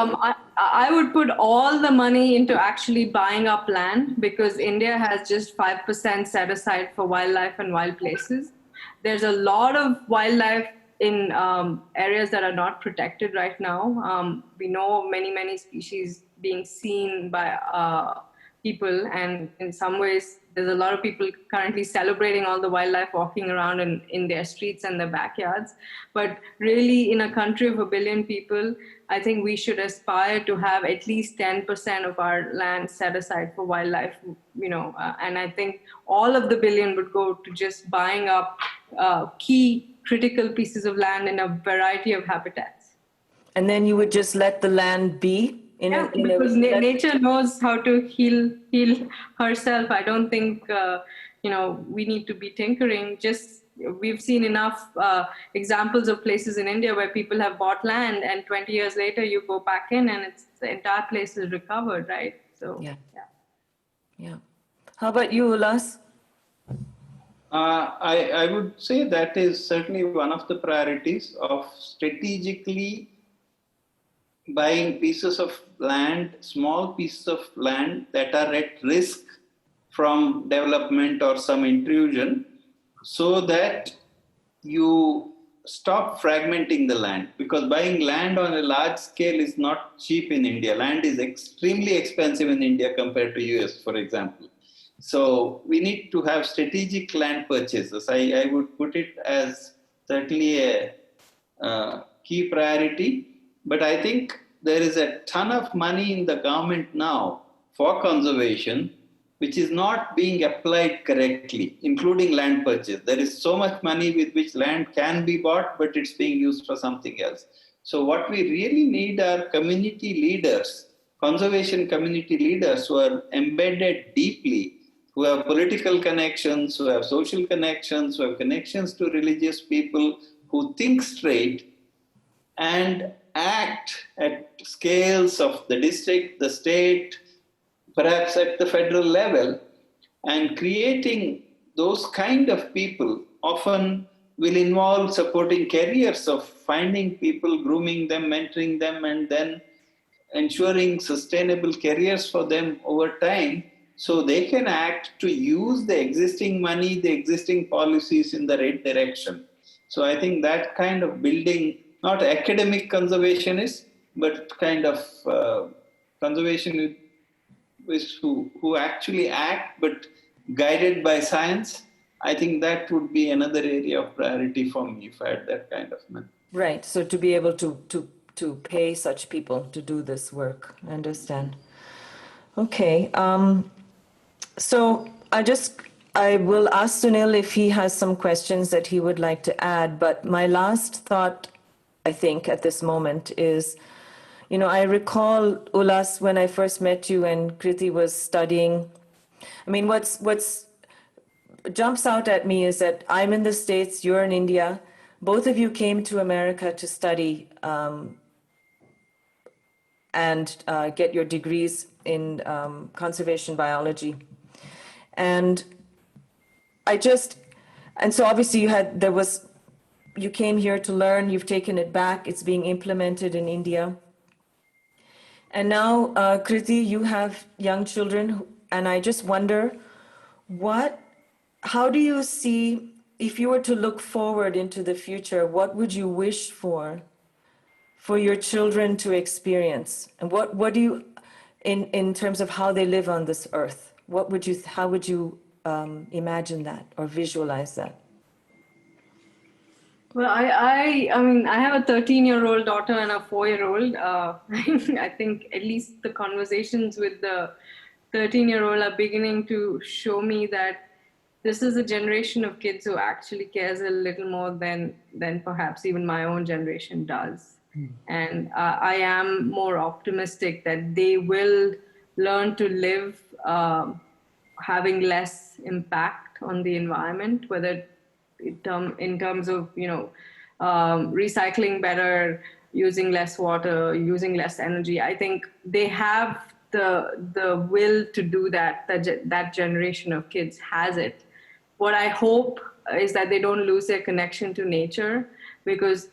I would put all the money into actually buying up land, because India has just 5% set aside for wildlife and wild places. There's a lot of wildlife in areas that are not protected right now. We know many species being seen by people, and in some ways there's a lot of people currently celebrating all the wildlife walking around in their streets and their backyards. But really, in a country of 1 billion people, I think we should aspire to have at least 10% of our land set aside for wildlife, and I think all of the billion would go to just buying up key critical pieces of land in a variety of habitats. and then you would just let the land be? Because nature knows how to heal herself. I don't think we need to be tinkering. Just we've seen enough examples of places in India where people have bought land, and 20 years later you go back in and the entire place is recovered, right? So yeah. How about you, Ullas? I would say that is certainly one of the priorities of strategically buying pieces of land, small pieces of land that are at risk from development or some intrusion, so that you stop fragmenting the land. Because buying land on a large scale is not cheap in India. Land is extremely expensive in India compared to US, for example. So we need to have strategic land purchases. I would put it as certainly a key priority. But I think there is a ton of money in the government now for conservation, which is not being applied correctly, including land purchase. There is so much money with which land can be bought, but it's being used for something else. So what we really need are community leaders, conservation community leaders who are embedded deeply, who have political connections, who have social connections, who have connections to religious people, who think straight and act at scales of the district, the state, perhaps at the federal level. And creating those kind of people often will involve supporting careers of finding people, grooming them, mentoring them, and then ensuring sustainable careers for them over time, so they can act to use the existing money, the existing policies in the right direction. So I think that kind of building, not academic conservationists, but kind of conservationists who actually act, but guided by science, I think that would be another area of priority for me if I had that kind of money. Right. So to be able to pay such people to do this work, I understand. Okay. So I will ask Sunil if he has some questions that he would like to add. But my last thought, I think, at this moment is, I recall, Ullas, when I first met you and Krithi was studying. I mean, what's jumps out at me is that I'm in the States, you're in India. Both of you came to America to study and get your degrees in conservation biology. And so obviously you came here to learn, you've taken it back, it's being implemented in India. And now, Krithi, you have young children, and I just wonder, how do you see, if you were to look forward into the future, what would you wish for your children to experience? And what do you, in terms of how they live on this earth, how would you imagine that or visualize that? Well, I mean, I have a 13-year-old daughter and a 4-year-old. I think at least the conversations with the 13-year-old are beginning to show me that this is a generation of kids who actually cares a little more than perhaps even my own generation does. And I am more optimistic that they will learn to live having less impact on the environment, whether in terms of, recycling better, using less water, using less energy. I think they have the will to do that. That generation of kids has it. What I hope is that they don't lose their connection to nature, because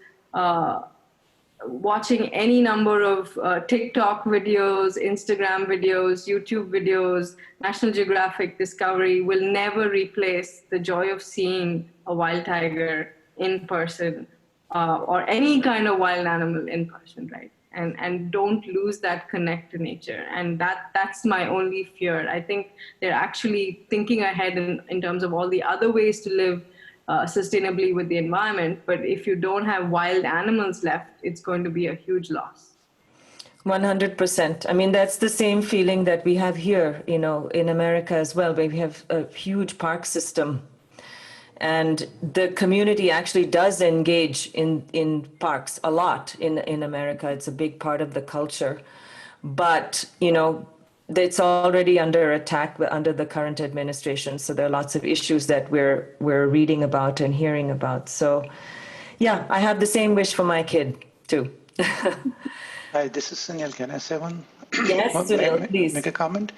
watching any number of TikTok videos, Instagram videos, YouTube videos, National Geographic, Discovery will never replace the joy of seeing a wild tiger in person, or any kind of wild animal in person, right? And don't lose that connect to nature. And that's my only fear. I think they're actually thinking ahead in terms of all the other ways to live sustainably with the environment. But if you don't have wild animals left, it's going to be a huge loss. 100%. I mean, that's the same feeling that we have here, in America as well, where we have a huge park system. And the community actually does engage in parks a lot in America. It's a big part of the culture. But, it's already under attack under the current administration. So there are lots of issues that we're reading about and hearing about. So, yeah, I have the same wish for my kid, too. Hi, this is Sunil. Can I say one? Yes, Sunil, please. Make a comment.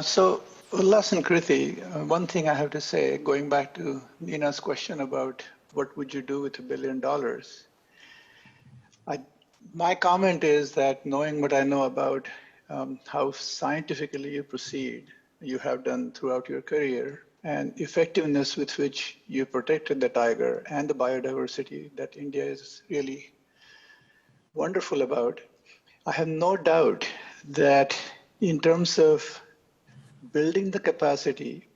So, Ullas and Krithi, one thing I have to say, going back to Nina's question about what would you do with $1 billion, my comment is that knowing what I know about how scientifically you proceed, you have done throughout your career, and effectiveness with which you protected the tiger and the biodiversity that India is really wonderful about, I have no doubt that in terms of building the capacity,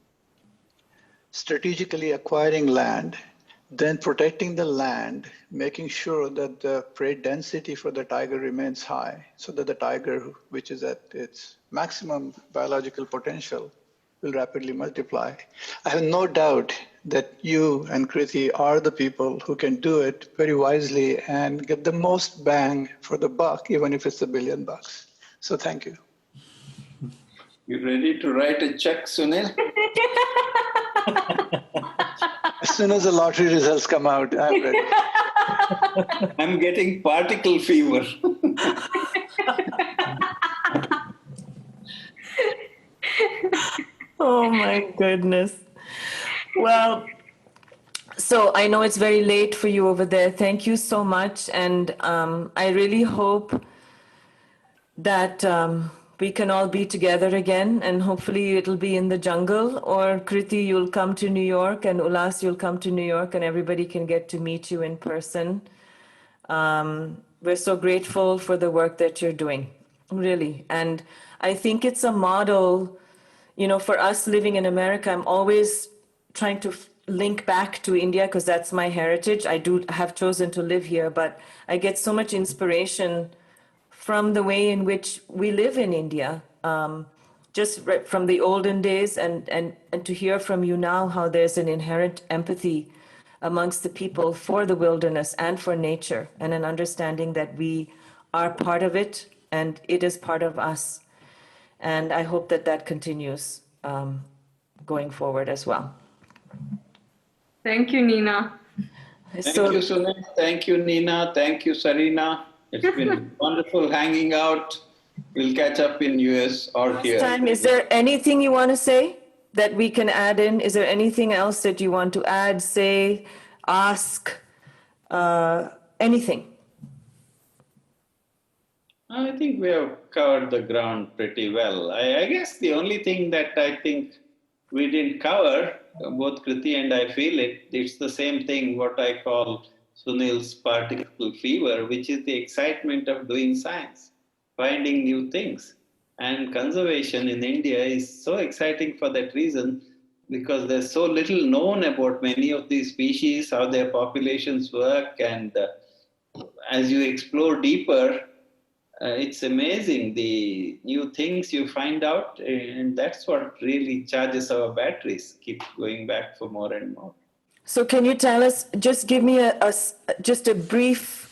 strategically acquiring land, then protecting the land, making sure that the prey density for the tiger remains high, so that the tiger, which is at its maximum biological potential, will rapidly multiply. I have no doubt that you and Krithi are the people who can do it very wisely and get the most bang for the buck, even if it's $1 billion. So thank you. You ready to write a check, Sunil? As soon as the lottery results come out, I'm ready. I'm getting particle fever. Oh my goodness. Well, so I know it's very late for you over there. Thank you so much. And I really hope that we can all be together again, and hopefully it'll be in the jungle, or Krithi, you'll come to New York, and Ullas, you'll come to New York, and everybody can get to meet you in person. We're so grateful for the work that you're doing, really. And I think it's a model, for us living in America. I'm always trying to link back to India because that's my heritage. I do have chosen to live here, but I get so much inspiration from the way in which we live in India, just from the olden days, and to hear from you now how there's an inherent empathy amongst the people for the wilderness and for nature, and an understanding that we are part of it and it is part of us. And I hope that that continues going forward as well. Thank you, Nina. Thank you, Sunil. Thank you, Nina. Thank you, Sarina. It's been wonderful hanging out. We'll catch up in US or here. Is there anything you want to say that we can add in? Is there anything else that you want to add, say, ask, anything? I think we have covered the ground pretty well. I guess the only thing that I think we didn't cover, both Krithi and I feel it's the same thing, what I call Sunil's particle fever, which is the excitement of doing science, finding new things. And conservation in India is so exciting for that reason, because there's so little known about many of these species, how their populations work. And as you explore deeper, it's amazing the new things you find out, and that's what really charges our batteries, keep going back for more and more. So can you tell us, just give me just a brief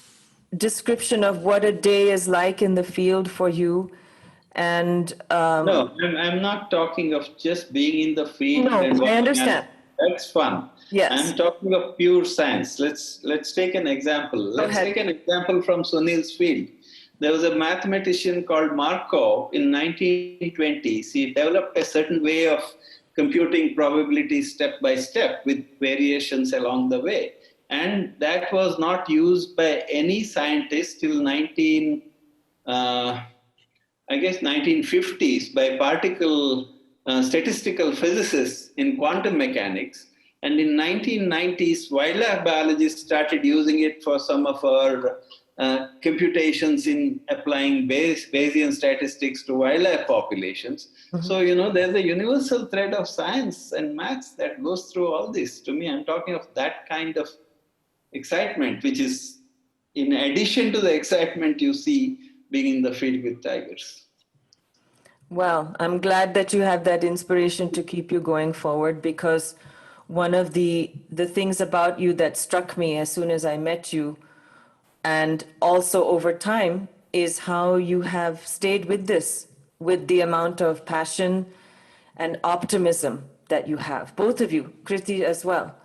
description of what a day is like in the field for you? And No, I'm not talking of just being in the field. No, and I understand. That's fun. Yes. I'm talking of pure science. Let's take an example. Let's take an example from Sunil's field. There was a mathematician called Markov in 1920s. He developed a certain way of computing probabilities step by step with variations along the way. And that was not used by any scientist till 1950s by statistical physicists in quantum mechanics. And in 1990s, wildlife biologists started using it for some of our computations in applying Bayesian statistics to wildlife populations. Mm-hmm. So, there's a universal thread of science and maths that goes through all this. To me, I'm talking of that kind of excitement, which is in addition to the excitement you see being in the field with tigers. Well, I'm glad that you have that inspiration to keep you going forward, because one of the things about you that struck me as soon as I met you, and also over time, is how you have stayed with this, with the amount of passion and optimism that you have, both of you, Krithi as well.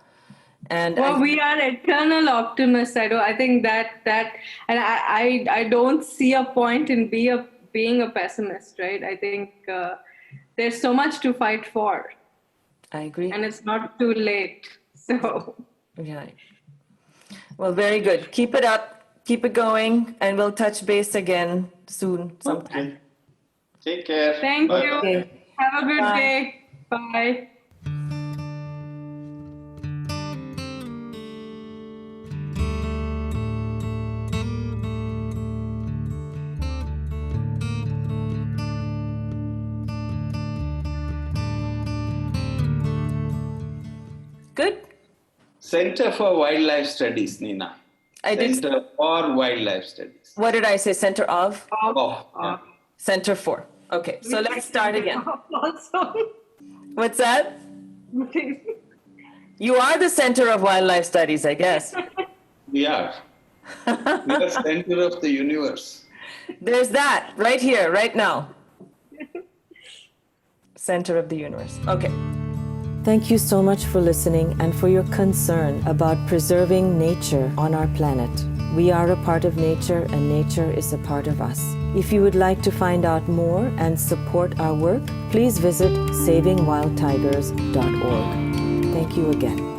And we are eternal optimists. I think that, and I don't see a point in being a pessimist, right? I think there's so much to fight for. I agree. And it's not too late. So. Yeah. Well, very good. Keep it up. Keep it going, and we'll touch base again soon sometime. Okay. Take care. Thank Bye. you. Okay. Have a good day. Bye. Good. Center for Wildlife Studies, Nina. Center for Wildlife Studies. What did I say? Center of? Yeah. Center for. Okay, so let's start again. What's that? You are the center of wildlife studies, I guess. We are. We are center of the universe. There's that, right here, right now. Center of the universe. Okay. Thank you so much for listening and for your concern about preserving nature on our planet. We are a part of nature, and nature is a part of us. If you would like to find out more and support our work, please visit savingwildtigers.org. Thank you again.